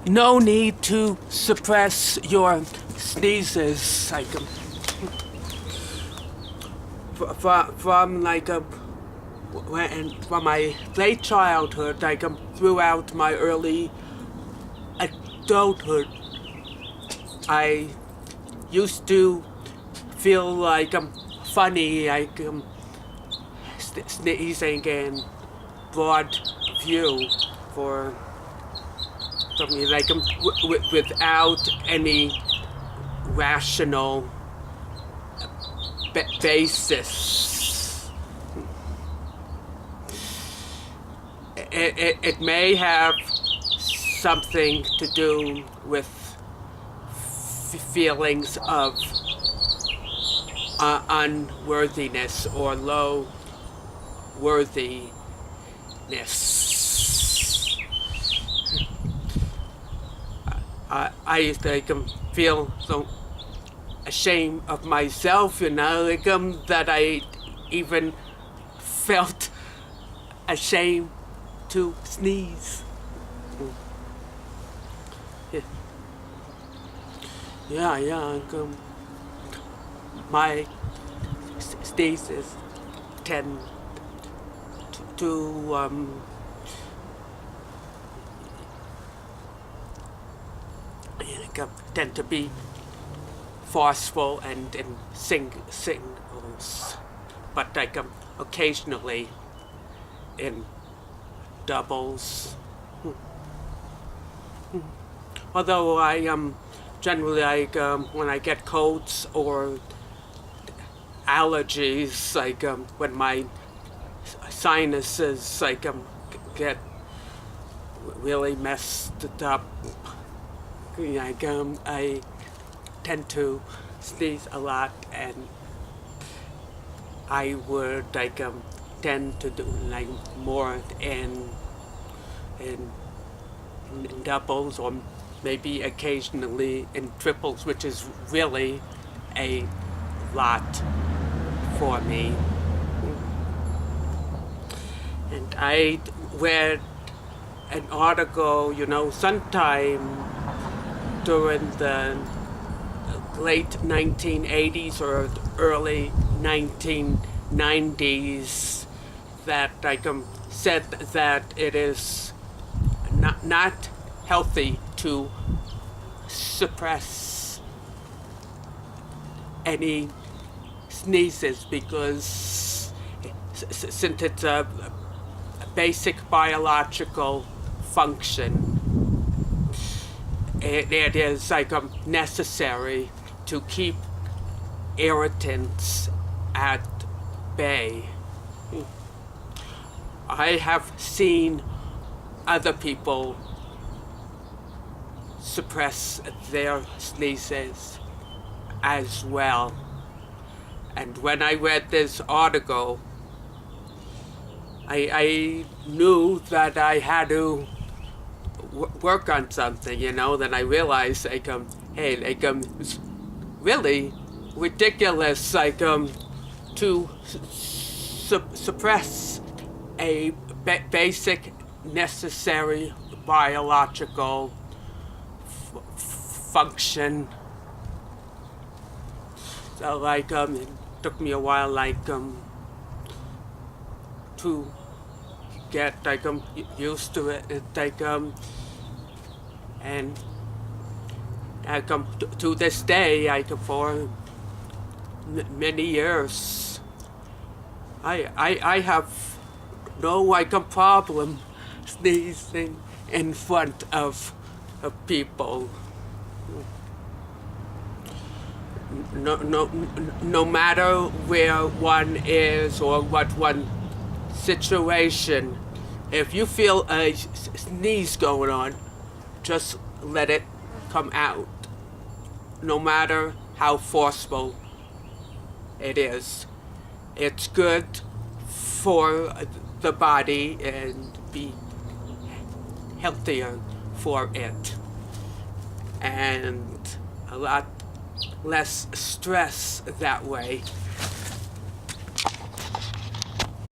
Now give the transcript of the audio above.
no need to suppress your sneezes, like from my late childhood, like throughout my early adulthood. I used to feel like funny, like sneezing in broad view for something like without any rational basis. It may have something to do with feelings of unworthiness or low worthiness. I feel so ashamed of myself, that I even felt ashamed to sneeze. Yeah, my sneezes tend to tend to be forceful and in singles, but occasionally in doubles. Although I generally when I get colds or allergies, when my sinuses get really messed up, I tend to sneeze a lot, and I would tend to do more in doubles, or maybe occasionally in triples, which is really a lot for me. And I read an article, sometime during the late 1980s or early 1990s that said that it is not healthy to suppress any sneezes, because since it's a basic biological function, it is necessary to keep irritants at bay. I have seen other people suppress their sneezes as well. And when I read this article, I knew that I had to work on something, Then I realized, hey, it's really ridiculous, to suppress a basic, necessary biological function. So, it took me a while, to get used to it. And to this day, for many years, I have no problem sneezing in front of people. No matter where one is or what one situation, if you feel a sneeze going on, just let it come out, no matter how forceful it is. It's good for the body and be healthier for it, and a lot less stress that way.